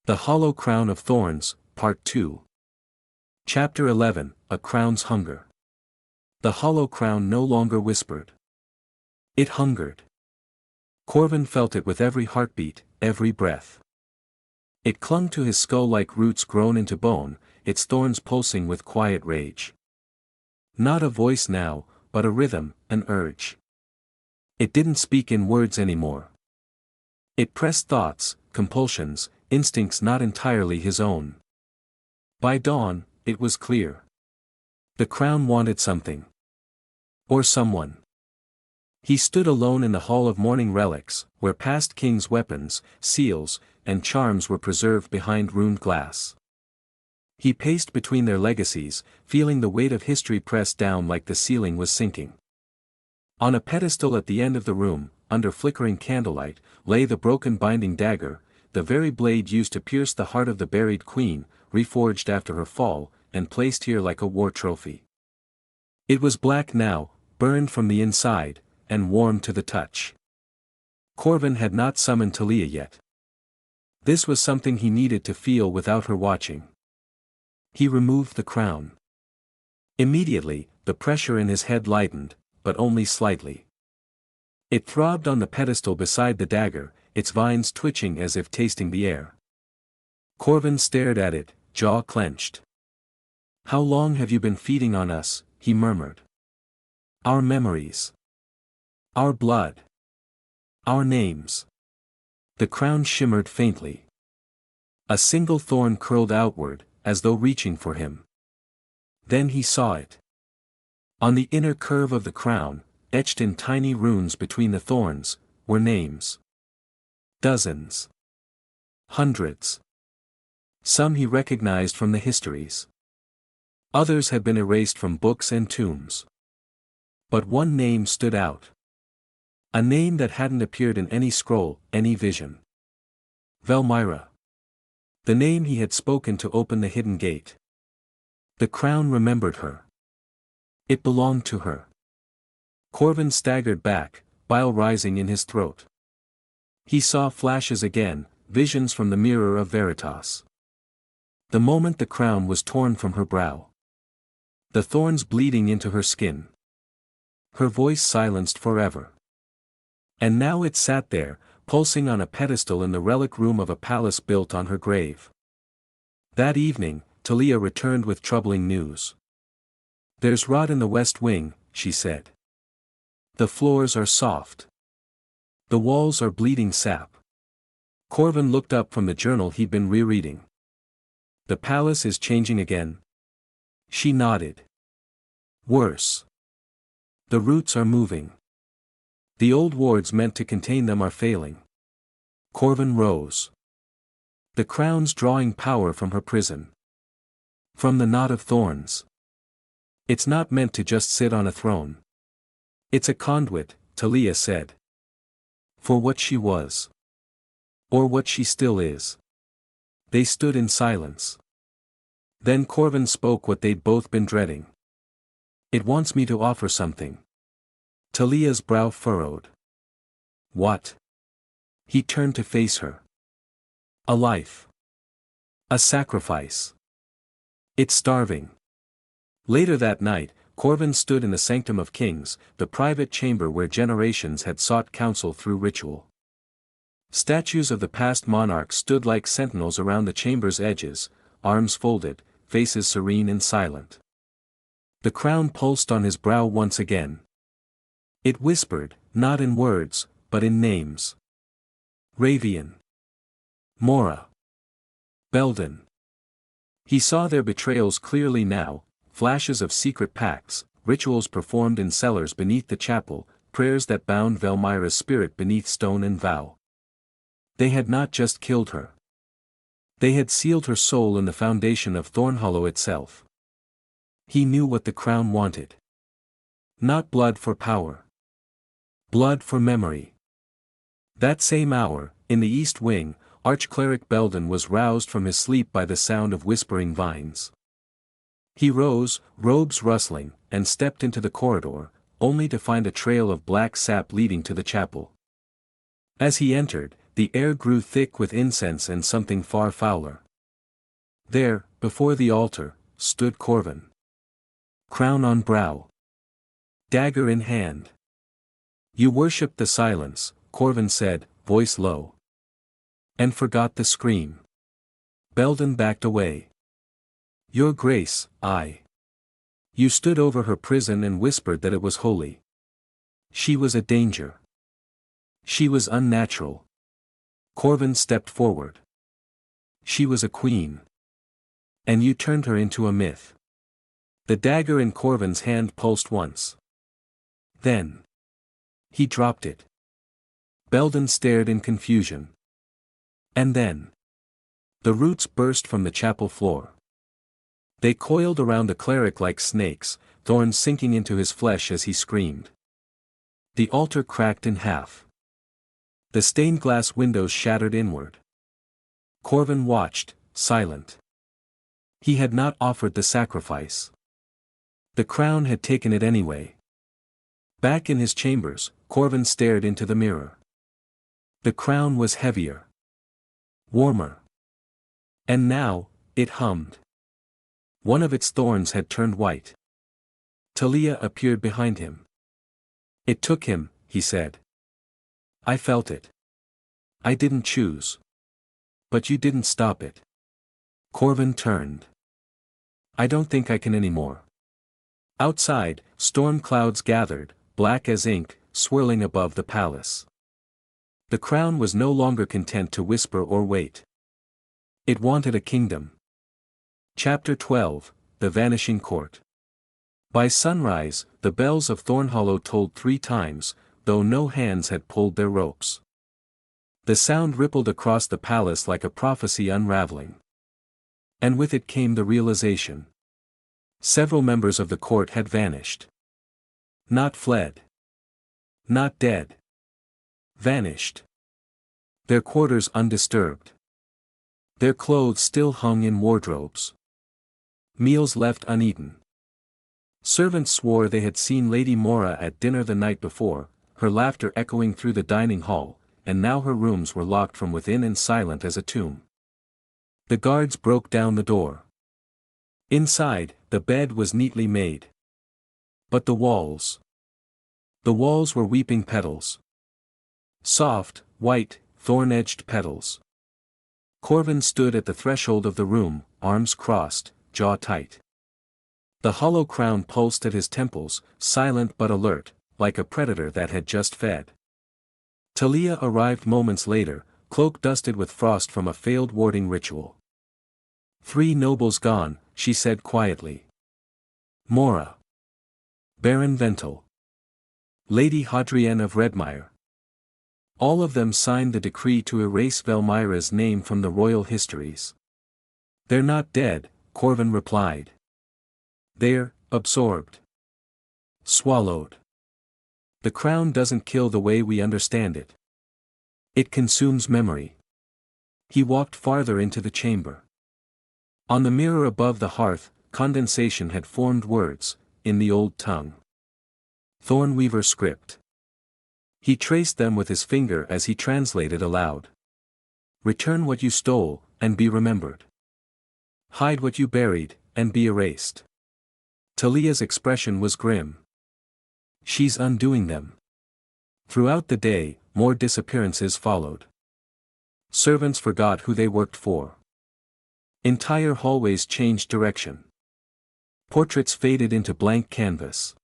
The Hollow Crown of Thorns, Part 2. Chapter 11, A Crown's Hunger. The hollow crown no longer whispered. It hungered. Corven felt it with every heartbeat, every breath. It clung to his skull like roots grown into bone, its thorns pulsing with quiet rage. Not a voice now, but a rhythm, an urge. It didn't speak in words anymore. It pressed thoughts, compulsions, instincts not entirely his own. By dawn, it was clear. The crown wanted something. Or someone. He stood alone in the Hall of Mourning Relics, where past kings' weapons, seals, and charms were preserved behind ruined glass. He paced between their legacies, feeling the weight of history press down like the ceiling was sinking. On a pedestal at the end of the room, under flickering candlelight, lay the broken binding dagger, the very blade used to pierce the heart of the buried queen, reforged after her fall, and placed here like a war trophy. It was black now, burned from the inside, and warm to the touch. Corven had not summoned Talia yet. This was something he needed to feel without her watching. He removed the crown. Immediately, the pressure in his head lightened, but only slightly. It throbbed on the pedestal beside the dagger, its vines twitching as if tasting the air. Corven stared at it, jaw clenched. "How long have you been feeding on us?" he murmured. "Our memories. Our blood. Our names." The crown shimmered faintly. A single thorn curled outward, as though reaching for him. Then he saw it. On the inner curve of the crown, etched in tiny runes between the thorns, were names. Dozens. Hundreds. Some he recognized from the histories. Others had been erased from books and tombs. But one name stood out. A name that hadn't appeared in any scroll, any vision. Velmyra. The name he had spoken to open the hidden gate. The crown remembered her. It belonged to her. Corven staggered back, bile rising in his throat. He saw flashes again, visions from the mirror of Veritas. The moment the crown was torn from her brow. The thorns bleeding into her skin. Her voice silenced forever. And now it sat there, pulsing on a pedestal in the relic room of a palace built on her grave. That evening, Talia returned with troubling news. "There's rot in the west wing," she said. "The floors are soft. The walls are bleeding sap." Corven looked up from the journal he'd been rereading. "The palace is changing again?" She nodded. "Worse. The roots are moving. The old wards meant to contain them are failing." Corven rose. "The crown's drawing power from her prison. From the knot of thorns. It's not meant to just sit on a throne. It's a conduit," Talia said. "For what she was. Or what she still is." They stood in silence. Then Corven spoke what they'd both been dreading. "It wants me to offer something." Talia's brow furrowed. "What?" He turned to face her. "A life. A sacrifice. It's starving." Later that night, Corven stood in the Sanctum of Kings, the private chamber where generations had sought counsel through ritual. Statues of the past monarchs stood like sentinels around the chamber's edges, arms folded, faces serene and silent. The crown pulsed on his brow once again. It whispered, not in words, but in names. Ravian. Mora. Belden. He saw their betrayals clearly now, flashes of secret pacts, rituals performed in cellars beneath the chapel, prayers that bound Velmyra's spirit beneath stone and vow. They had not just killed her. They had sealed her soul in the foundation of Thornhollow itself. He knew what the crown wanted. Not blood for power. Blood for memory. That same hour, in the East Wing, Archcleric Belden was roused from his sleep by the sound of whispering vines. He rose, robes rustling, and stepped into the corridor, only to find a trail of black sap leading to the chapel. As he entered, The air grew thick with incense and something far fouler. There, before the altar, stood Corven. Crown on brow. Dagger in hand. You worshipped the silence, Corven said, voice low. And forgot the scream. Belden backed away. Your Grace, I. You stood over her prison and whispered that it was holy. She was a danger. She was unnatural. Corven stepped forward. She was a queen. And you turned her into a myth. The dagger in Corven's hand pulsed once. Then. He dropped it. Belden stared in confusion. And then. The roots burst from the chapel floor. They coiled around the cleric like snakes, thorns sinking into his flesh as he screamed. The altar cracked in half. The stained glass windows shattered inward. Corven watched, silent. He had not offered the sacrifice. The crown had taken it anyway. Back in his chambers, Corven stared into the mirror. The crown was heavier. Warmer. And now, it hummed. One of its thorns had turned white. Talia appeared behind him. It took him, he said. I felt it. I didn't choose. But you didn't stop it. Corven turned. I don't think I can anymore. Outside, storm clouds gathered, black as ink, swirling above the palace. The crown was no longer content to whisper or wait. It wanted a kingdom. Chapter 12, The Vanishing Court. By sunrise, the bells of Thornhollow tolled 3 times, though no hands had pulled their ropes. The sound rippled across the palace like a prophecy unraveling. And with it came the realization. Several members of the court had vanished. Not fled. Not dead. Vanished. Their quarters undisturbed. Their clothes still hung in wardrobes. Meals left uneaten. Servants swore they had seen Lady Mora at dinner the night before, her laughter echoing through the dining hall, and now her rooms were locked from within and silent as a tomb. The guards broke down the door. Inside, the bed was neatly made. But the walls. The walls were weeping petals. Soft, white, thorn-edged petals. Corven stood at the threshold of the room, arms crossed, jaw tight. The hollow crown pulsed at his temples, silent but alert, like a predator that had just fed. Talia arrived moments later, cloak dusted with frost from a failed warding ritual. 3 nobles gone, she said quietly. Mora. Baron Vental. Lady Hadrienne of Redmire. All of them signed the decree to erase Velmyra's name from the royal histories. They're not dead, Corven replied. They're absorbed. Swallowed. The crown doesn't kill the way we understand it. It consumes memory. He walked farther into the chamber. On the mirror above the hearth, condensation had formed words, in the old tongue. Thornweaver script. He traced them with his finger as he translated aloud. Return what you stole, and be remembered. Hide what you buried, and be erased. Talia's expression was grim. She's undoing them. Throughout the day, more disappearances followed. Servants forgot who they worked for. Entire hallways changed direction. Portraits faded into blank canvas.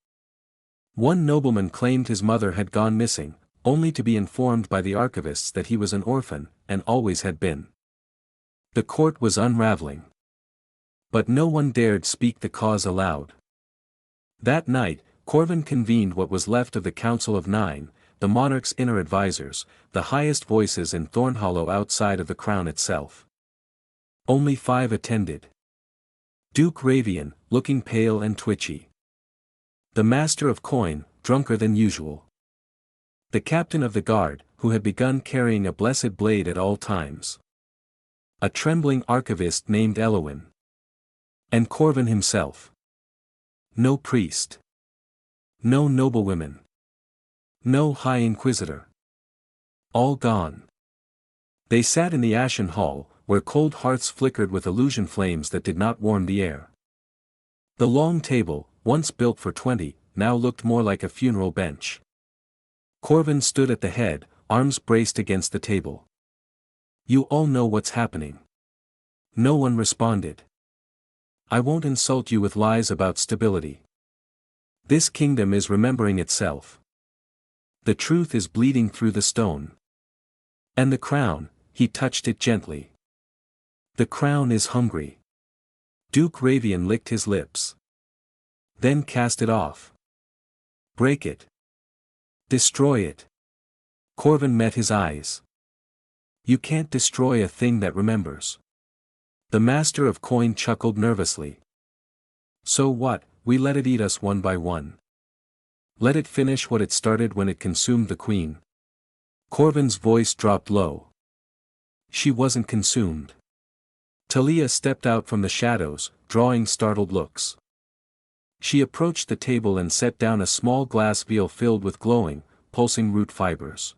One nobleman claimed his mother had gone missing, only to be informed by the archivists that he was an orphan, and always had been. The court was unraveling. But no one dared speak the cause aloud. That night, Corven convened what was left of the Council of 9, the monarch's inner advisors, the highest voices in Thornhollow outside of the crown itself. Only 5 attended. Duke Ravian, looking pale and twitchy. The Master of Coin, drunker than usual. The Captain of the Guard, who had begun carrying a blessed blade at all times. A trembling archivist named Elowin. And Corven himself. No priest. No noblewomen. No High Inquisitor. All gone. They sat in the ashen hall, where cold hearths flickered with illusion flames that did not warm the air. The long table, once built for 20, now looked more like a funeral bench. Corven stood at the head, arms braced against the table. "You all know what's happening." No one responded. "I won't insult you with lies about stability. This kingdom is remembering itself. The truth is bleeding through the stone. And the crown," he touched it gently. "The crown is hungry." Duke Ravian licked his lips. "Then cast it off. Break it. Destroy it." Corven met his eyes. "You can't destroy a thing that remembers." The master of coin chuckled nervously. "So what, we let it eat us one by one. Let it finish what it started when it consumed the queen." Corven's voice dropped low. "She wasn't consumed." Talia stepped out from the shadows, drawing startled looks. She approached the table and set down a small glass vial filled with glowing, pulsing root fibers.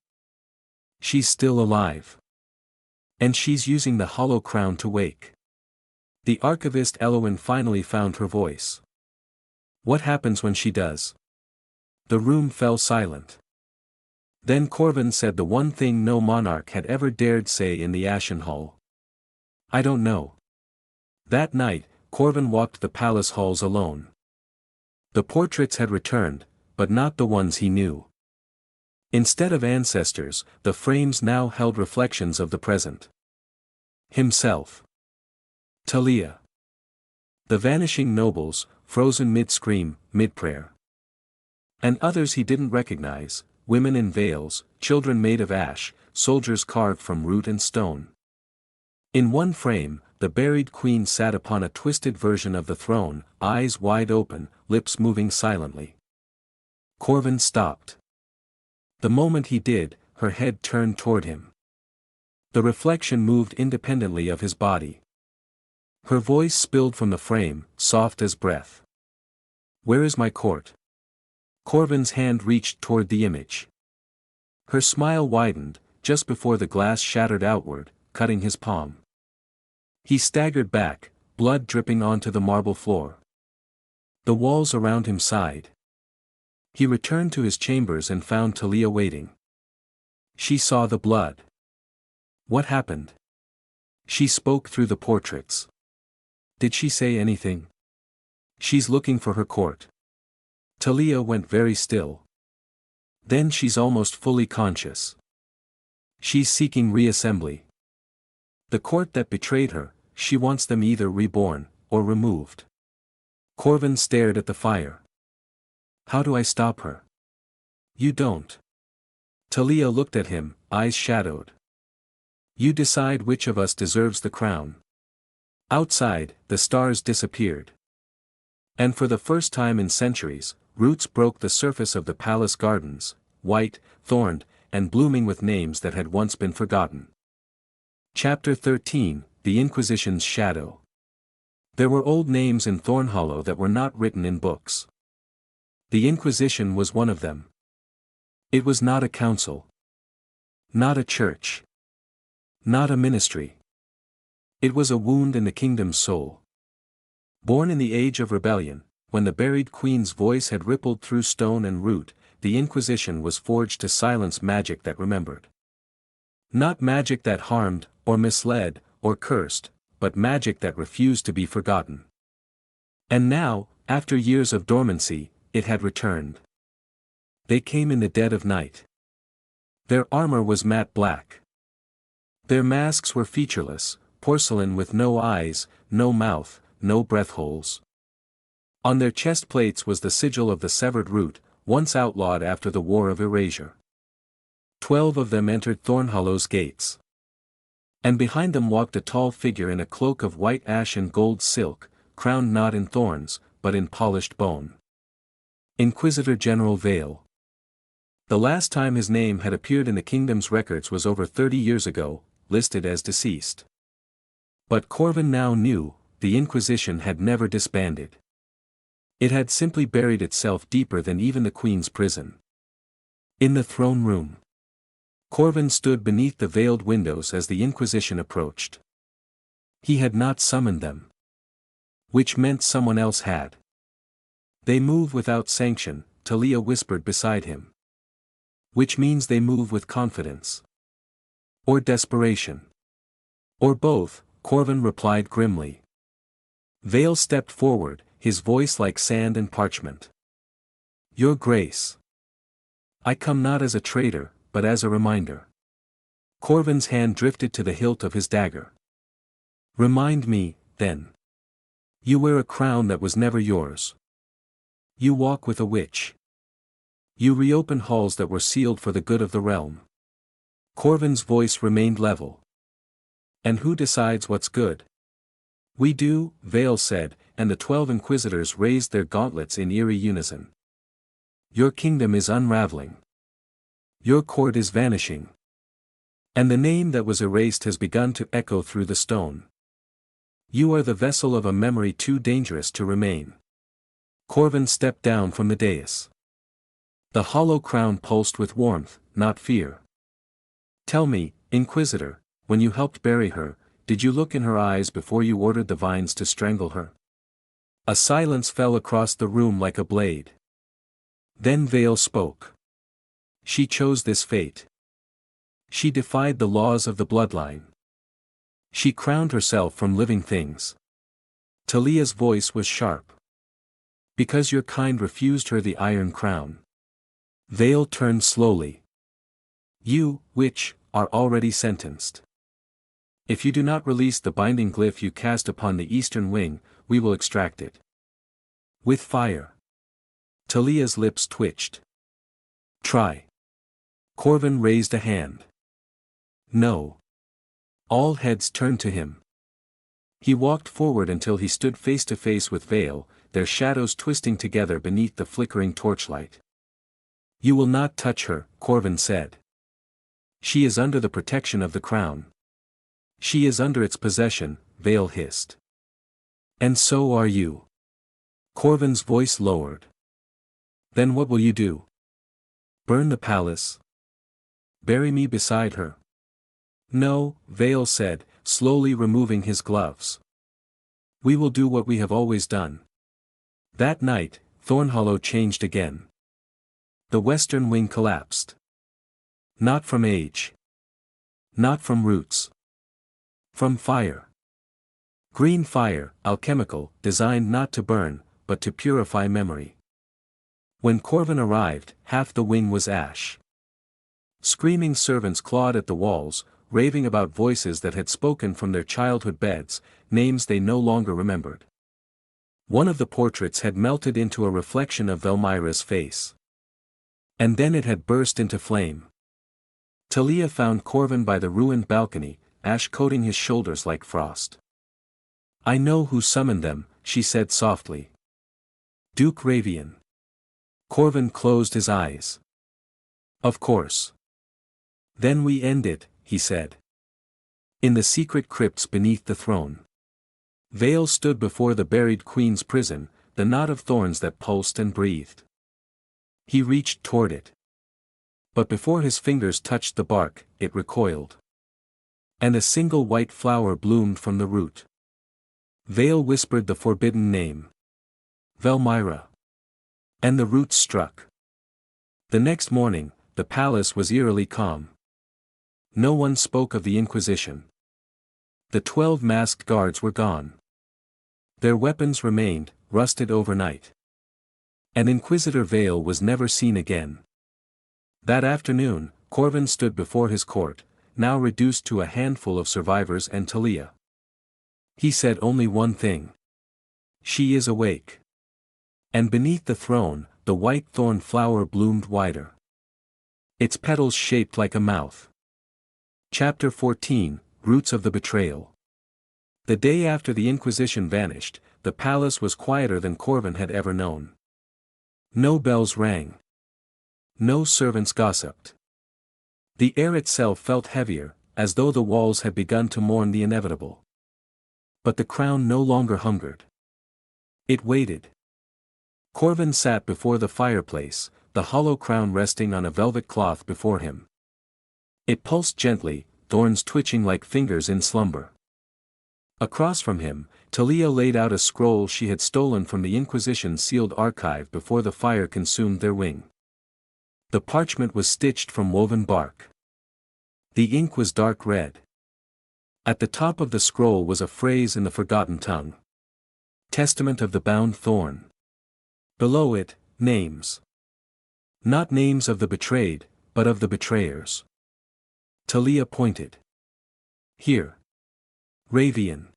"She's still alive. And she's using the hollow crown to wake." The archivist Elowen finally found her voice. "What happens when she does?" The room fell silent. Then Corven said the one thing no monarch had ever dared say in the Ashen Hall. "I don't know." That night, Corven walked the palace halls alone. The portraits had returned, but not the ones he knew. Instead of ancestors, the frames now held reflections of the present. Himself. Talia. The vanishing nobles, frozen mid-scream, mid-prayer. And others he didn't recognize, women in veils, children made of ash, soldiers carved from root and stone. In one frame, the buried queen sat upon a twisted version of the throne, eyes wide open, lips moving silently. Corven stopped. The moment he did, her head turned toward him. The reflection moved independently of his body. Her voice spilled from the frame, soft as breath. "Where is my court?" Corven's hand reached toward the image. Her smile widened, just before the glass shattered outward, cutting his palm. He staggered back, blood dripping onto the marble floor. The walls around him sighed. He returned to his chambers and found Talia waiting. She saw the blood. "What happened?" She spoke through the portraits. "Did she say anything?" "She's looking for her court." Talia went very still. "Then she's almost fully conscious. She's seeking reassembly. The court that betrayed her, she wants them either reborn, or removed." Corven stared at the fire. "How do I stop her?" "You don't." Talia looked at him, eyes shadowed. "You decide which of us deserves the crown." Outside, the stars disappeared. And for the first time in centuries, roots broke the surface of the palace gardens, white, thorned, and blooming with names that had once been forgotten. Chapter 13, The Inquisition's Shadow. There were old names in Thornhollow that were not written in books. The Inquisition was one of them. It was not a council. Not a church. Not a ministry. It was a wound in the kingdom's soul. Born in the age of rebellion, when the buried queen's voice had rippled through stone and root, the Inquisition was forged to silence magic that remembered. Not magic that harmed, or misled, or cursed, but magic that refused to be forgotten. And now, after years of dormancy, it had returned. They came in the dead of night. Their armor was matte black. Their masks were featureless, porcelain with no eyes, no mouth, no breath holes. On their chest plates was the sigil of the severed root, once outlawed after the War of Erasure. 12 of them entered Thornhollow's gates. And behind them walked a tall figure in a cloak of white ash and gold silk, crowned not in thorns, but in polished bone. Inquisitor General Vale. The last time his name had appeared in the kingdom's records was over 30 years ago, listed as deceased. But Corven now knew, the Inquisition had never disbanded. It had simply buried itself deeper than even the Queen's prison. In the throne room. Corven stood beneath the veiled windows as the Inquisition approached. He had not summoned them. Which meant someone else had. They move without sanction, Talia whispered beside him. Which means they move with confidence. Or desperation. Or both, Corven replied grimly. Vale stepped forward, his voice like sand and parchment. Your Grace. I come not as a traitor, but as a reminder. Corven's hand drifted to the hilt of his dagger. Remind me, then. You wear a crown that was never yours. You walk with a witch. You reopen halls that were sealed for the good of the realm. Corven's voice remained level. And who decides what's good? We do, Vale said, and the 12 Inquisitors raised their gauntlets in eerie unison. Your kingdom is unraveling. Your court is vanishing. And the name that was erased has begun to echo through the stone. You are the vessel of a memory too dangerous to remain. Corven stepped down from the dais. The hollow crown pulsed with warmth, not fear. Tell me, Inquisitor, when you helped bury her, did you look in her eyes before you ordered the vines to strangle her? A silence fell across the room like a blade. Then Vale spoke. She chose this fate. She defied the laws of the bloodline. She crowned herself from living things. Talia's voice was sharp. Because your kind refused her the iron crown. Vale turned slowly. You, witch, are already sentenced. If you do not release the binding glyph you cast upon the eastern wing, we will extract it. With fire. Talia's lips twitched. Try. Corven raised a hand. No. All heads turned to him. He walked forward until he stood face to face with Vale, their shadows twisting together beneath the flickering torchlight. You will not touch her, Corven said. She is under the protection of the crown. She is under its possession, Vale hissed. And so are you. Corven's voice lowered. Then what will you do? Burn the palace? Bury me beside her? No, Vale said, slowly removing his gloves. We will do what we have always done. That night, Thornhollow changed again. The western wing collapsed. Not from age. Not from roots. From fire. Green fire, alchemical, designed not to burn, but to purify memory. When Corven arrived, half the wing was ash. Screaming servants clawed at the walls, raving about voices that had spoken from their childhood beds, names they no longer remembered. One of the portraits had melted into a reflection of Velmyra's face. And then it had burst into flame. Talia found Corven by the ruined balcony, ash coating his shoulders like frost. I know who summoned them, she said softly. Duke Ravian. Corven closed his eyes. Of course. Then we end it, he said. In the secret crypts beneath the throne. Vale stood before the buried queen's prison, the knot of thorns that pulsed and breathed. He reached toward it. But before his fingers touched the bark, it recoiled. And a single white flower bloomed from the root. Vale whispered the forbidden name. Velmyra. And the roots struck. The next morning, the palace was eerily calm. No one spoke of the Inquisition. The 12 masked guards were gone. Their weapons remained, rusted overnight. And Inquisitor Vale was never seen again. That afternoon, Corven stood before his court, now reduced to a handful of survivors and Talia. He said only one thing. She is awake. And beneath the throne, the white thorn flower bloomed wider. Its petals shaped like a mouth. Chapter 14, Roots of the Betrayal. The day after the Inquisition vanished, the palace was quieter than Corven had ever known. No bells rang. No servants gossiped. The air itself felt heavier, as though the walls had begun to mourn the inevitable. But the crown no longer hungered. It waited. Corven sat before the fireplace, the hollow crown resting on a velvet cloth before him. It pulsed gently, thorns twitching like fingers in slumber. Across from him, Talia laid out a scroll she had stolen from the Inquisition's sealed archive before the fire consumed their wing. The parchment was stitched from woven bark. The ink was dark red. At the top of the scroll was a phrase in the forgotten tongue. Testament of the bound thorn. Below it, names. Not names of the betrayed, but of the betrayers. Talia pointed. Here. Ravian.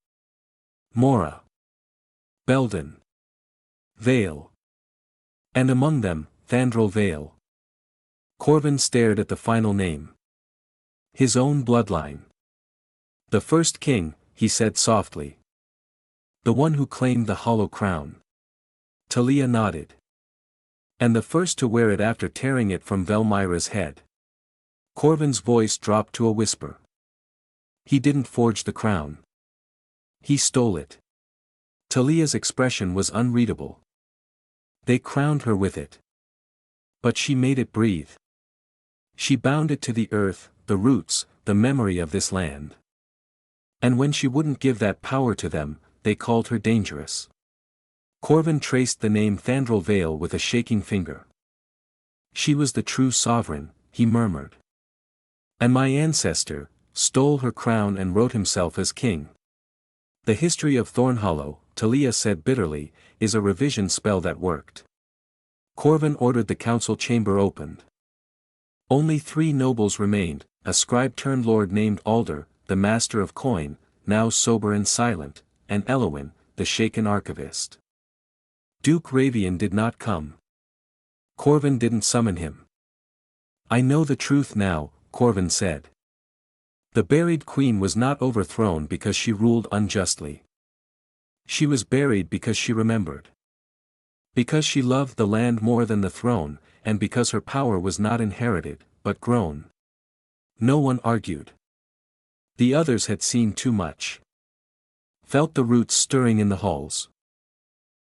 Mora. Belden. Vale. And among them, Thandril Vale. Corven stared at the final name. His own bloodline. The first king, he said softly. The one who claimed the hollow crown. Talia nodded. And the first to wear it after tearing it from Velmyra's head. Corven's voice dropped to a whisper. He didn't forge the crown. He stole it. Talia's expression was unreadable. They crowned her with it. But she made it breathe. She bound it to the earth, the roots, the memory of this land. And when she wouldn't give that power to them, they called her dangerous. Corven traced the name Thandril Vale with a shaking finger. She was the true sovereign, he murmured. And my ancestor stole her crown and wrote himself as king. The history of Thornhollow, Talia said bitterly, is a revision spell that worked. Corven ordered the council chamber opened. Only 3 nobles remained, a scribe-turned-lord named Alder, the master of coin, now sober and silent, and Elowin, the shaken archivist. Duke Ravian did not come. Corven didn't summon him. I know the truth now, Corven said. The buried queen was not overthrown because she ruled unjustly. She was buried because she remembered. Because she loved the land more than the throne, and because her power was not inherited, but grown. No one argued. The others had seen too much. Felt the roots stirring in the halls.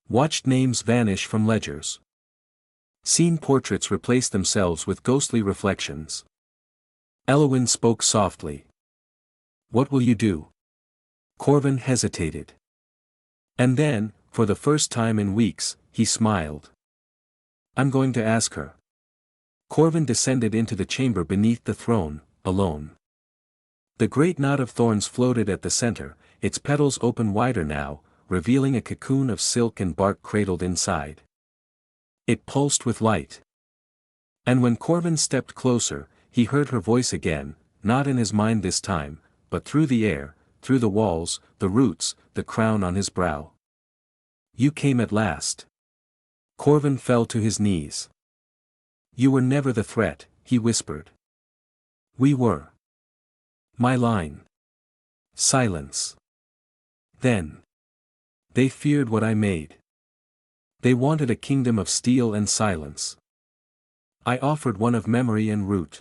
Watched names vanish from ledgers. Seen portraits replace themselves with ghostly reflections. Elowin spoke softly. What will you do? Corven hesitated. And then, for the first time in weeks, he smiled. I'm going to ask her. Corven descended into the chamber beneath the throne, alone. The great knot of thorns floated at the center, its petals open wider now, revealing a cocoon of silk and bark cradled inside. It pulsed with light. And when Corven stepped closer, he heard her voice again, not in his mind this time, but through the air, through the walls, the roots, the crown on his brow. You came at last. Corven fell to his knees. You were never the threat, he whispered. We were. My line. Silence. Then. They feared what I made. They wanted a kingdom of steel and silence. I offered one of memory and root.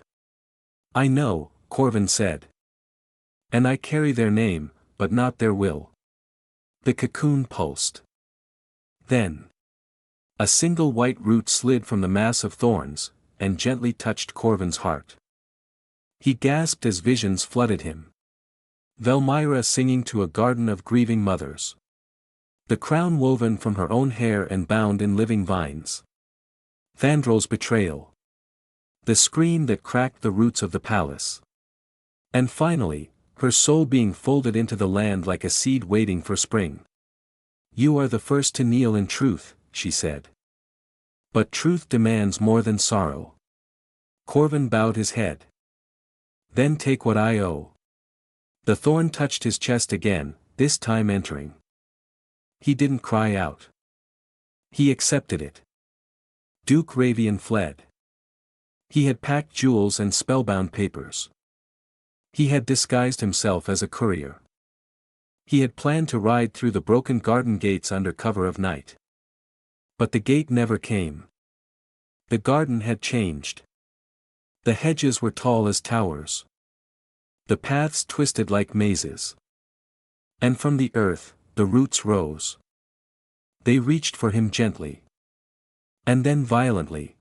I know, Corven said. And I carry their name, but not their will. The cocoon pulsed. Then. A single white root slid from the mass of thorns, and gently touched Corven's heart. He gasped as visions flooded him. Velmyra singing to a garden of grieving mothers. The crown woven from her own hair and bound in living vines. Thandril's betrayal. The scream that cracked the roots of the palace. And finally, her soul being folded into the land like a seed waiting for spring. You are the first to kneel in truth, she said. But truth demands more than sorrow. Corven bowed his head. Then take what I owe. The thorn touched his chest again, this time entering. He didn't cry out. He accepted it. Duke Ravian fled. He had packed jewels and spellbound papers. He had disguised himself as a courier. He had planned to ride through the broken garden gates under cover of night. But the gate never came. The garden had changed. The hedges were tall as towers. The paths twisted like mazes. And from the earth, the roots rose. They reached for him gently. And then violently.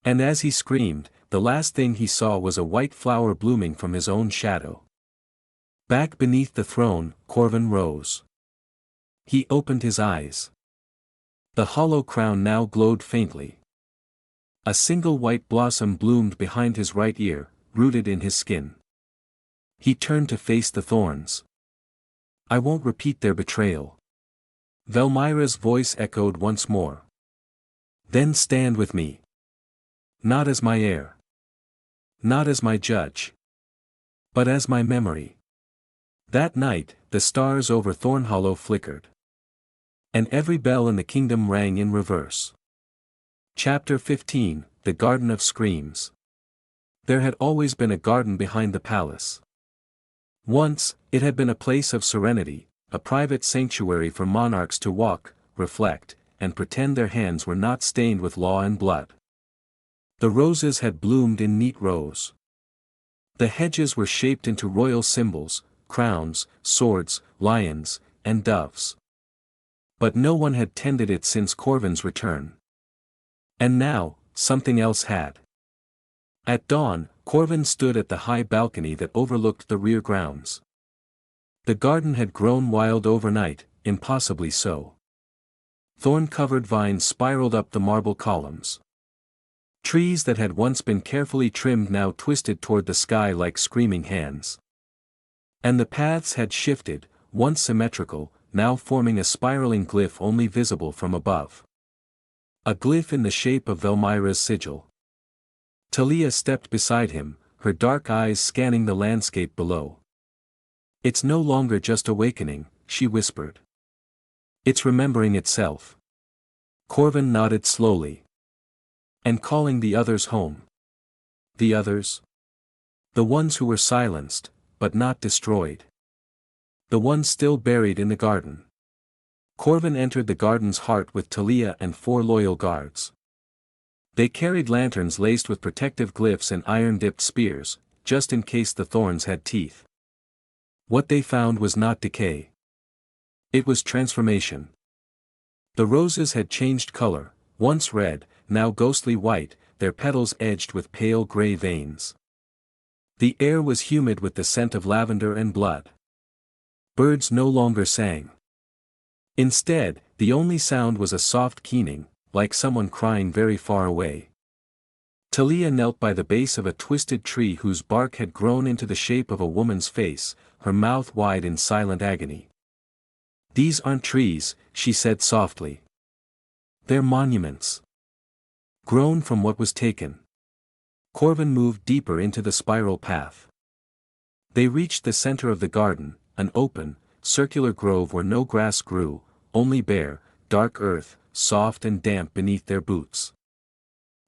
And as he screamed, the last thing he saw was a white flower blooming from his own shadow. Back beneath the throne, Corven rose. He opened his eyes. The hollow crown now glowed faintly. A single white blossom bloomed behind his right ear, rooted in his skin. He turned to face the thorns. I won't repeat their betrayal. Velmyra's voice echoed once more. Then stand with me. Not as my heir. Not as my judge. But as my memory. That night, the stars over Thornhollow flickered. And every bell in the kingdom rang in reverse. Chapter 15, The Garden of Screams. There had always been a garden behind the palace. Once, it had been a place of serenity, a private sanctuary for monarchs to walk, reflect, and pretend their hands were not stained with law and blood. The roses had bloomed in neat rows. The hedges were shaped into royal symbols, crowns, swords, lions, and doves. But no one had tended it since Corven's return. And now, something else had. At dawn, Corven stood at the high balcony that overlooked the rear grounds. The garden had grown wild overnight, impossibly so. Thorn-covered vines spiraled up the marble columns. Trees that had once been carefully trimmed now twisted toward the sky like screaming hands. And the paths had shifted, once symmetrical, now forming a spiraling glyph only visible from above. A glyph in the shape of Velmyra's sigil. Talia stepped beside him, her dark eyes scanning the landscape below. It's no longer just awakening, she whispered. It's remembering itself. Corven nodded slowly. And calling the others home. The others? The ones who were silenced, but not destroyed. The ones still buried in the garden. Corven entered the garden's heart with Talia and 4 loyal guards. They carried lanterns laced with protective glyphs and iron-dipped spears, just in case the thorns had teeth. What they found was not decay. It was transformation. The roses had changed color, once red, now ghostly white, their petals edged with pale gray veins. The air was humid with the scent of lavender and blood. Birds no longer sang. Instead, the only sound was a soft keening, like someone crying very far away. Talia knelt by the base of a twisted tree whose bark had grown into the shape of a woman's face, her mouth wide in silent agony. These aren't trees, she said softly. They're monuments. Grown from what was taken. Corven moved deeper into the spiral path. They reached the center of the garden, an open, circular grove where no grass grew, only bare, dark earth, soft and damp beneath their boots.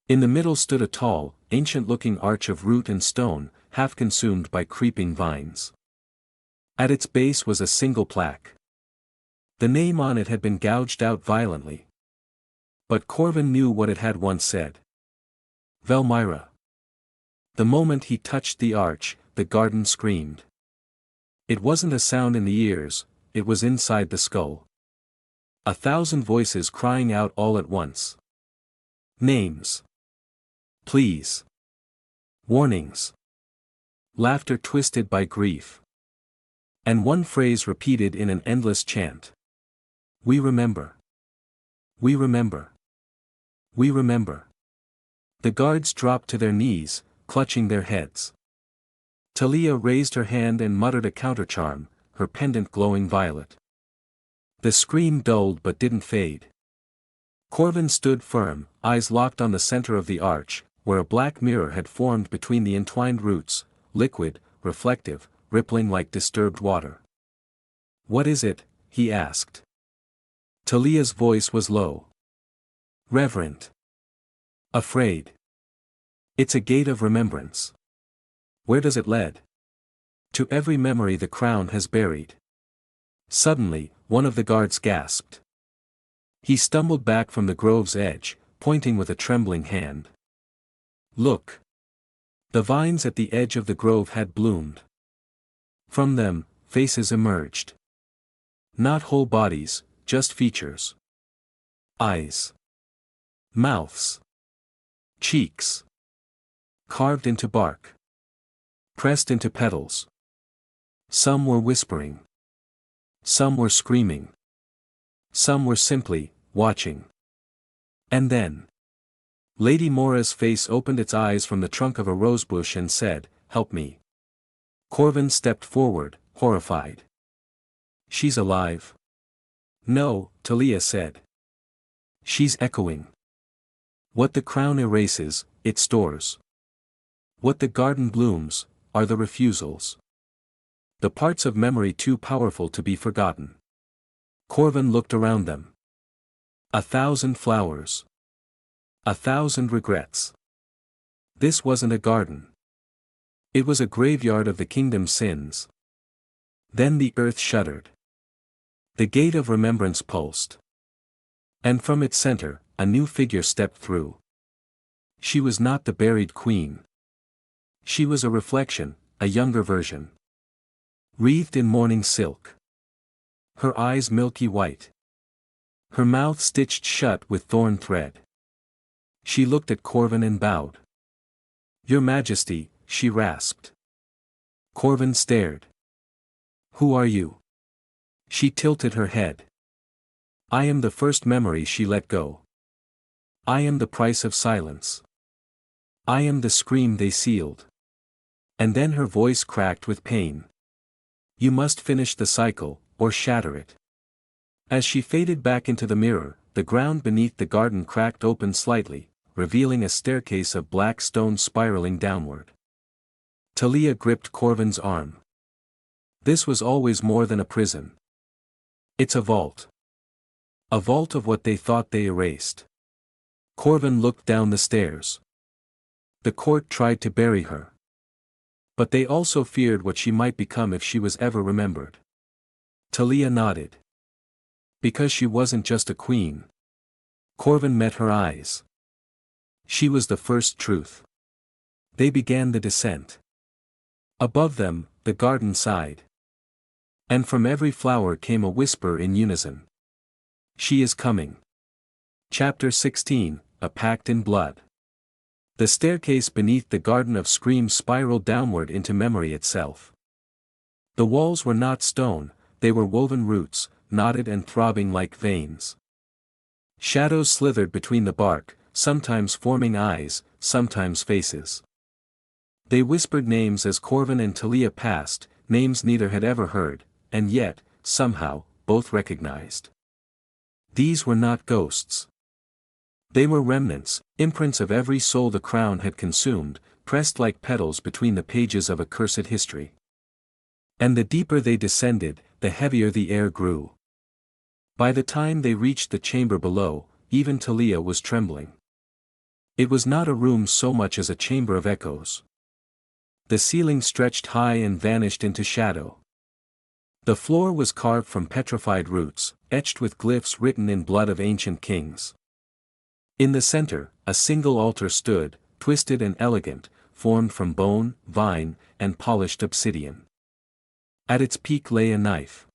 In the middle stood a tall, ancient-looking arch of root and stone, half consumed by creeping vines. At its base was a single plaque. The name on it had been gouged out violently. But Corven knew what it had once said. Velmyra. The moment he touched the arch, the garden screamed. It wasn't a sound in the ears, it was inside the skull. 1,000 voices crying out all at once. Names. Pleas. Warnings. Laughter twisted by grief. And one phrase repeated in an endless chant. We remember. We remember. We remember. The guards dropped to their knees, clutching their heads. Talia raised her hand and muttered a countercharm, her pendant glowing violet. The scream dulled but didn't fade. Corven stood firm, eyes locked on the center of the arch, where a black mirror had formed between the entwined roots, liquid, reflective, rippling like disturbed water. What is it? He asked. Talia's voice was low. Reverent. Afraid. It's a gate of remembrance. Where does it lead? To every memory the crown has buried. Suddenly, one of the guards gasped. He stumbled back from the grove's edge, pointing with a trembling hand. Look! The vines at the edge of the grove had bloomed. From them, faces emerged. Not whole bodies, just features. Eyes. Mouths. Cheeks. carved into bark, pressed into petals. Some were whispering. Some were screaming. Some were simply watching. And then Lady Mora's face opened its eyes from the trunk of a rosebush and said, "Help me." Corven stepped forward, horrified. "She's alive." "No," Talia said. "She's echoing. What the crown erases, it stores. What the garden blooms, are the refusals. The parts of memory too powerful to be forgotten." Corven looked around them. 1,000 flowers. 1,000 regrets. This wasn't a garden. It was a graveyard of the kingdom's sins. Then the earth shuddered. The gate of remembrance pulsed. And from its center, a new figure stepped through. She was not the buried queen. She was a reflection, a younger version. Wreathed in mourning silk. Her eyes milky white. Her mouth stitched shut with thorn thread. She looked at Corven and bowed. "Your Majesty," she rasped. Corven stared. "Who are you?" She tilted her head. "I am the first memory she let go. I am the price of silence. I am the scream they sealed." And then her voice cracked with pain. "You must finish the cycle, or shatter it." As she faded back into the mirror, the ground beneath the garden cracked open slightly, revealing a staircase of black stone spiraling downward. Talia gripped Corven's arm. "This was always more than a prison. It's a vault. A vault of what they thought they erased." Corven looked down the stairs. The court tried to bury her. But they also feared what she might become if she was ever remembered. Talia nodded. "Because she wasn't just a queen." Corven met her eyes. "She was the first truth." They began the descent. Above them, the garden sighed. And from every flower came a whisper in unison. "She is coming." Chapter 16, A Pact in Blood. The staircase beneath the garden of screams spiraled downward into memory itself. The walls were not stone, they were woven roots, knotted and throbbing like veins. Shadows slithered between the bark, sometimes forming eyes, sometimes faces. They whispered names as Corven and Talia passed, names neither had ever heard, and yet, somehow, both recognized. These were not ghosts. They were remnants, imprints of every soul the crown had consumed, pressed like petals between the pages of a cursed history. And the deeper they descended, the heavier the air grew. By the time they reached the chamber below, even Talia was trembling. It was not a room so much as a chamber of echoes. The ceiling stretched high and vanished into shadow. The floor was carved from petrified roots, etched with glyphs written in blood of ancient kings. In the center, a single altar stood, twisted and elegant, formed from bone, vine, and polished obsidian. At its peak lay a knife.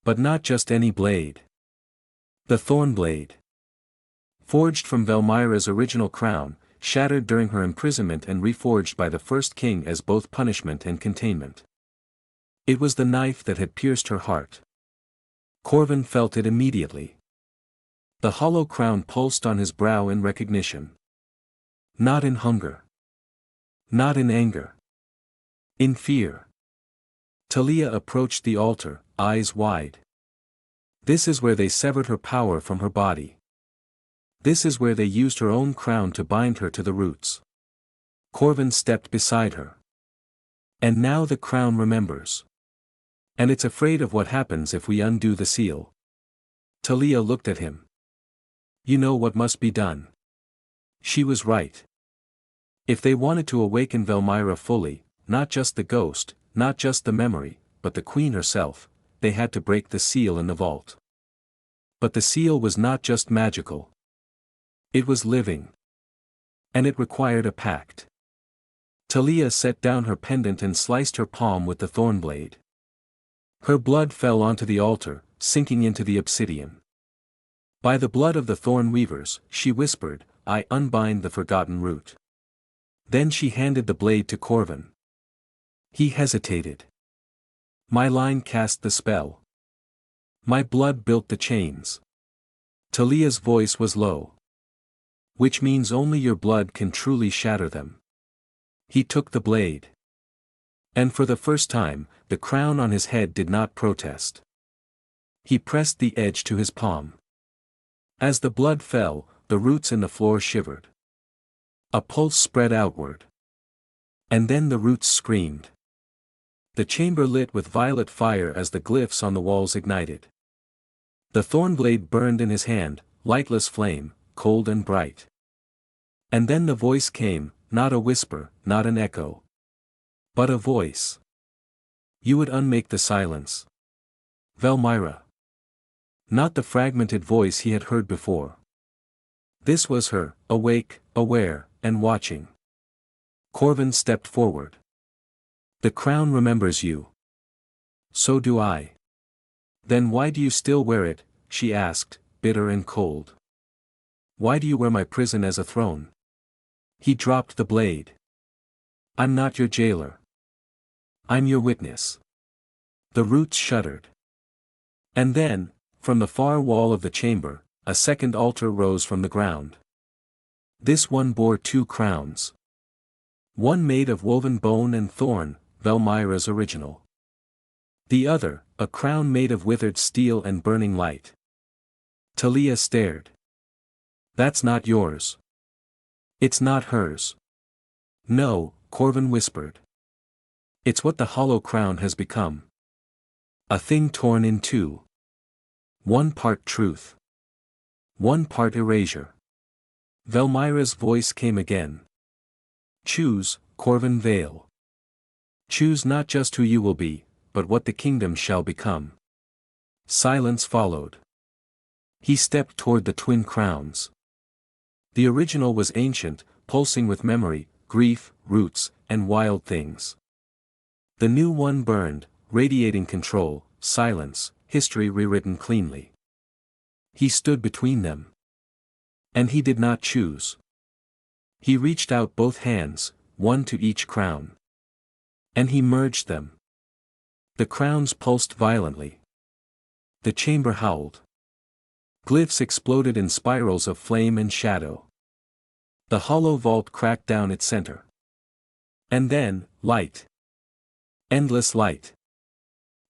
But not just any blade. The thorn blade. Forged from Velmyra's original crown, shattered during her imprisonment and reforged by the first king as both punishment and containment. It was the knife that had pierced her heart. Corven felt it immediately. The hollow crown pulsed on his brow in recognition. Not in hunger. Not in anger. In fear. Talia approached the altar, eyes wide. This is where they severed her power from her body. This is where they used her own crown to bind her to the roots. Corven stepped beside her. And now the crown remembers. And it's afraid of what happens if we undo the seal. Talia looked at him. "You know what must be done." She was right. If they wanted to awaken Velmyra fully, not just the ghost, not just the memory, but the queen herself, they had to break the seal in the vault. But the seal was not just magical. It was living. And it required a pact. Talia set down her pendant and sliced her palm with the thorn blade. Her blood fell onto the altar, sinking into the obsidian. "By the blood of the thorn weavers," she whispered, "I unbind the forgotten root." Then she handed the blade to Corven. He hesitated. My line cast the spell. My blood built the chains. Talia's voice was low. Which means only your blood can truly shatter them. He took the blade. And for the first time, the crown on his head did not protest. He pressed the edge to his palm. As the blood fell, the roots in the floor shivered. A pulse spread outward. And then the roots screamed. The chamber lit with violet fire as the glyphs on the walls ignited. The thorn blade burned in his hand, lightless flame, cold and bright. And then the voice came, not a whisper, not an echo. But a voice. You would unmake the silence. Velmyra. Not the fragmented voice he had heard before. This was her, awake, aware, and watching. Corven stepped forward. The crown remembers you. So do I. Then why do you still wear it? She asked, bitter and cold. Why do you wear my prison as a throne? He dropped the blade. I'm not your jailer. I'm your witness. The roots shuddered. And then, from the far wall of the chamber, a second altar rose from the ground. This one bore 2 crowns. One made of woven bone and thorn, Velmyra's original. The other, a crown made of withered steel and burning light. Talia stared. That's not yours. It's not hers. No, Corven whispered. It's what the hollow crown has become. A thing torn in two. One part truth. One part erasure. Velmyra's voice came again. Choose, Corven Vale. Choose not just who you will be, but what the kingdom shall become. Silence followed. He stepped toward the twin crowns. The original was ancient, pulsing with memory, grief, roots, and wild things. The new one burned, radiating control, silence, history rewritten cleanly. He stood between them. And he did not choose. He reached out both hands, one to each crown. And he merged them. The crowns pulsed violently. The chamber howled. Glyphs exploded in spirals of flame and shadow. The hollow vault cracked down its center. And then, light. Endless light.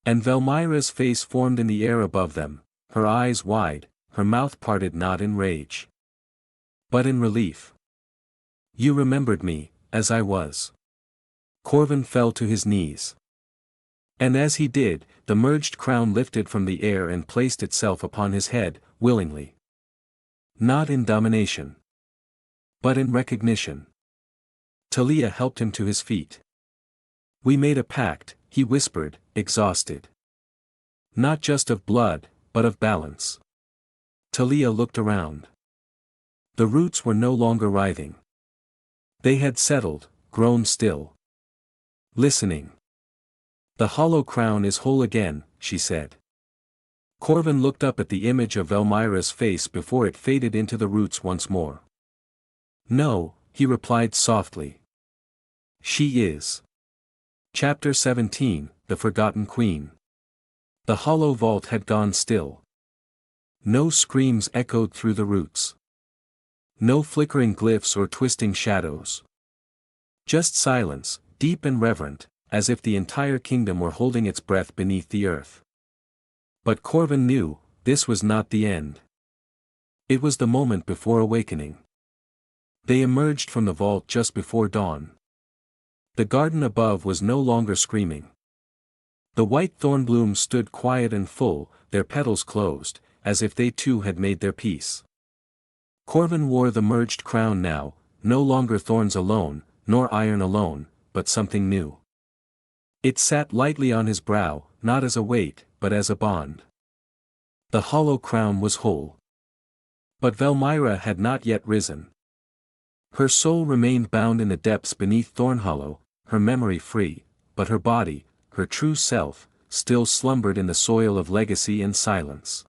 And Velmyra's face formed in the air above them, her eyes wide, her mouth parted not in rage, but in relief. You remembered me, as I was. Corven fell to his knees. And as he did, the merged crown lifted from the air and placed itself upon his head, willingly. Not in domination. But in recognition. Talia helped him to his feet. We made a pact, he whispered, exhausted. Not just of blood, but of balance. Talia looked around. The roots were no longer writhing. They had settled, grown still. Listening. The hollow crown is whole again, she said. Corven looked up at the image of Velmyra's face before it faded into the roots once more. No, he replied softly. She is. Chapter 17, The Forgotten Queen. The hollow vault had gone still. No screams echoed through the roots. No flickering glyphs or twisting shadows. Just silence, deep and reverent, as if the entire kingdom were holding its breath beneath the earth. But Corven knew, this was not the end. It was the moment before awakening. They emerged from the vault just before dawn. The garden above was no longer screaming. The white thorn blooms stood quiet and full, their petals closed, as if they too had made their peace. Corven wore the merged crown now, no longer thorns alone, nor iron alone, but something new. It sat lightly on his brow, not as a weight, but as a bond. The hollow crown was whole. But Velmyra had not yet risen. Her soul remained bound in the depths beneath Thornhollow, her memory free, but her body, her true self, still slumbered in the soil of legacy and silence.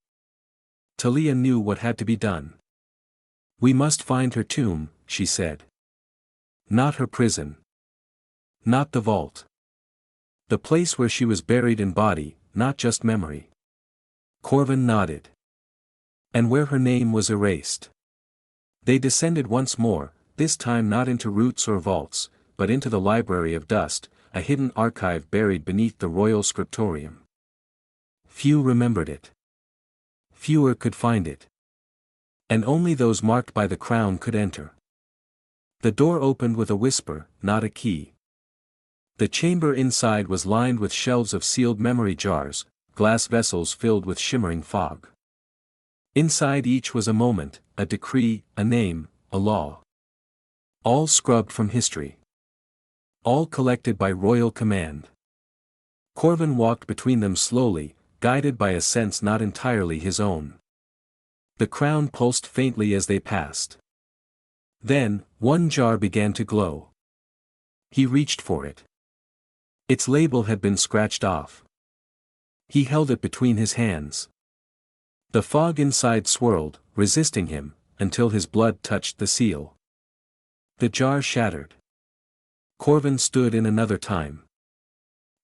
Talia knew what had to be done. We must find her tomb, she said. Not her prison. Not the vault. The place where she was buried in body, not just memory. Corven nodded. And where her name was erased. They descended once more, this time not into roots or vaults, but into the Library of Dust, a hidden archive buried beneath the royal scriptorium. Few remembered it. Fewer could find it. And only those marked by the crown could enter. The door opened with a whisper, not a key. The chamber inside was lined with shelves of sealed memory jars, glass vessels filled with shimmering fog. Inside each was a moment, a decree, a name, a law. All scrubbed from history. All collected by royal command. Corven walked between them slowly, guided by a sense not entirely his own. The crown pulsed faintly as they passed. Then, one jar began to glow. He reached for it. Its label had been scratched off. He held it between his hands. The fog inside swirled, resisting him, until his blood touched the seal. The jar shattered. Corven stood in another time.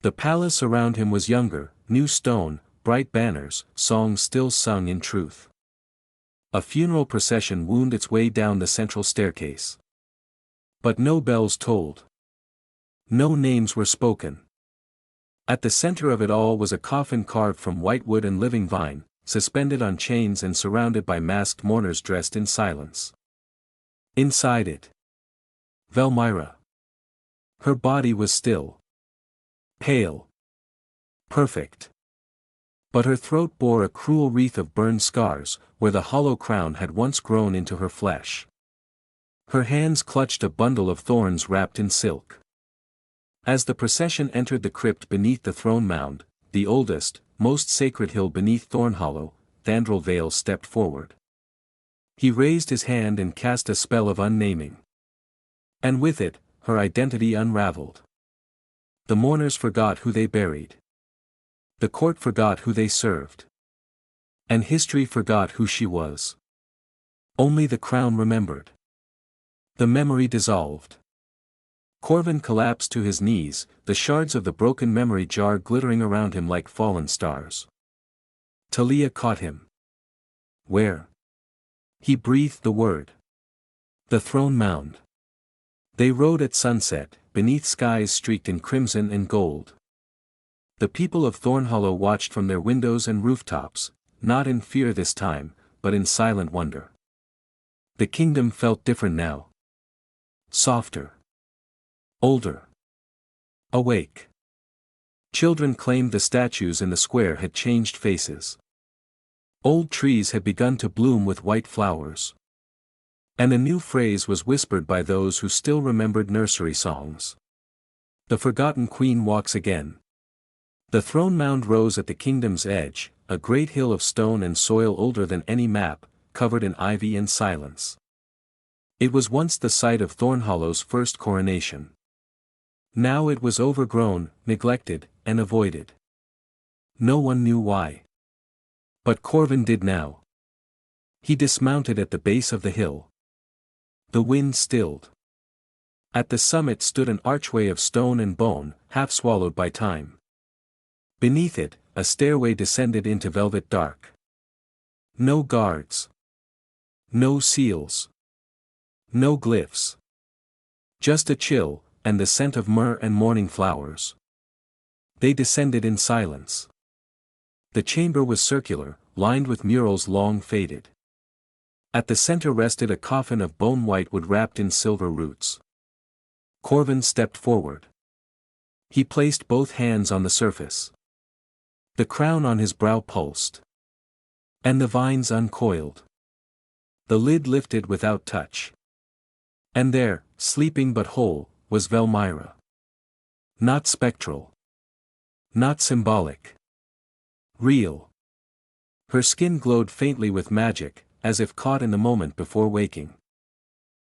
The palace around him was younger, new stone, bright banners, songs still sung in truth. A funeral procession wound its way down the central staircase. But no bells tolled. No names were spoken. At the center of it all was a coffin carved from white wood and living vine, suspended on chains and surrounded by masked mourners dressed in silence. Inside it, Velmyra. Her body was still. Pale. Perfect. But her throat bore a cruel wreath of burned scars, where the hollow crown had once grown into her flesh. Her hands clutched a bundle of thorns wrapped in silk. As the procession entered the crypt beneath the throne mound, the oldest, most sacred hill beneath Thornhollow, Thandril Vale stepped forward. He raised his hand and cast a spell of unnaming. And with it, her identity unraveled. The mourners forgot who they buried. The court forgot who they served. And history forgot who she was. Only the crown remembered. The memory dissolved. Corven collapsed to his knees, the shards of the broken memory jar glittering around him like fallen stars. Talia caught him. Where? He breathed the word. The throne mound. They rode at sunset, beneath skies streaked in crimson and gold. The people of Thornhollow watched from their windows and rooftops, not in fear this time, but in silent wonder. The kingdom felt different now. Softer. Older. Awake. Children claimed the statues in the square had changed faces. Old trees had begun to bloom with white flowers. And a new phrase was whispered by those who still remembered nursery songs. The forgotten queen walks again. The throne mound rose at the kingdom's edge, a great hill of stone and soil older than any map, covered in ivy and silence. It was once the site of Thornhollow's first coronation. Now it was overgrown, neglected, and avoided. No one knew why. But Corven did now. He dismounted at the base of the hill. The wind stilled. At the summit stood an archway of stone and bone, half swallowed by time. Beneath it, a stairway descended into velvet dark. No guards. No seals. No glyphs. Just a chill, and the scent of myrrh and morning flowers. They descended in silence. The chamber was circular, lined with murals long faded. At the center rested a coffin of bone-white wood wrapped in silver roots. Corven stepped forward. He placed both hands on the surface. The crown on his brow pulsed. And the vines uncoiled. The lid lifted without touch. And there, sleeping but whole, was Velmyra. Not spectral. Not symbolic. Real. Her skin glowed faintly with magic, as if caught in the moment before waking.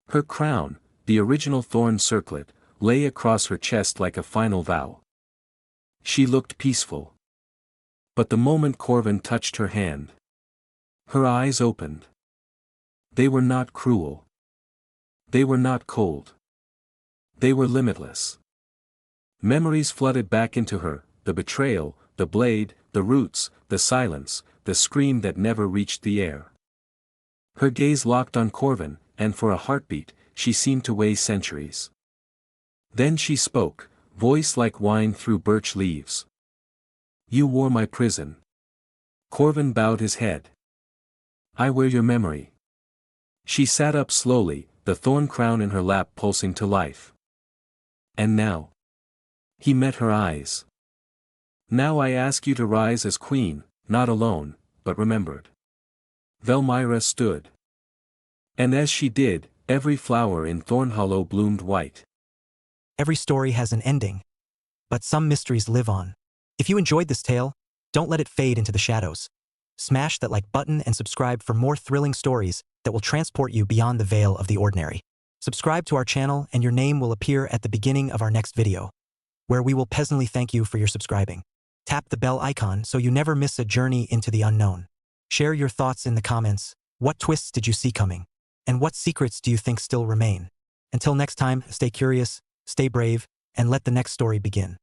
Her crown, the original thorn circlet, lay across her chest like a final vow. She looked peaceful. But the moment Corven touched her hand, her eyes opened. They were not cruel. They were not cold. They were limitless. Memories flooded back into her, the betrayal, the blade, the roots, the silence, the scream that never reached the air. Her gaze locked on Corven, and for a heartbeat, she seemed to weigh centuries. Then she spoke, voice like wine through birch leaves. You wore my prison. Corven bowed his head. I wear your memory. She sat up slowly, the thorn crown in her lap pulsing to life. And now? He met her eyes. Now I ask you to rise as queen, not alone, but remembered. Velmyra stood. And as she did, every flower in Thornhollow bloomed white. Every story has an ending, but some mysteries live on. If you enjoyed this tale, don't let it fade into the shadows. Smash that like button and subscribe for more thrilling stories that will transport you beyond the veil of the ordinary. Subscribe to our channel and your name will appear at the beginning of our next video, where we will pleasantly thank you for your subscribing. Tap the bell icon so you never miss a journey into the unknown. Share your thoughts in the comments. What twists did you see coming? And what secrets do you think still remain? Until next time, stay curious, stay brave, and let the next story begin.